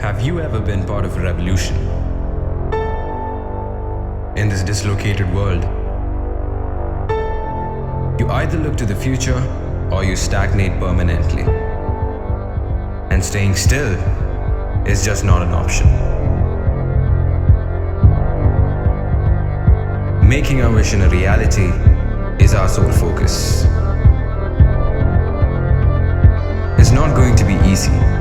Have you ever been part of a revolution? In this dislocated world, you either look to the future or you stagnate permanently. And staying still is just not an option. Making our vision a reality is our sole focus. It's not going to be easy.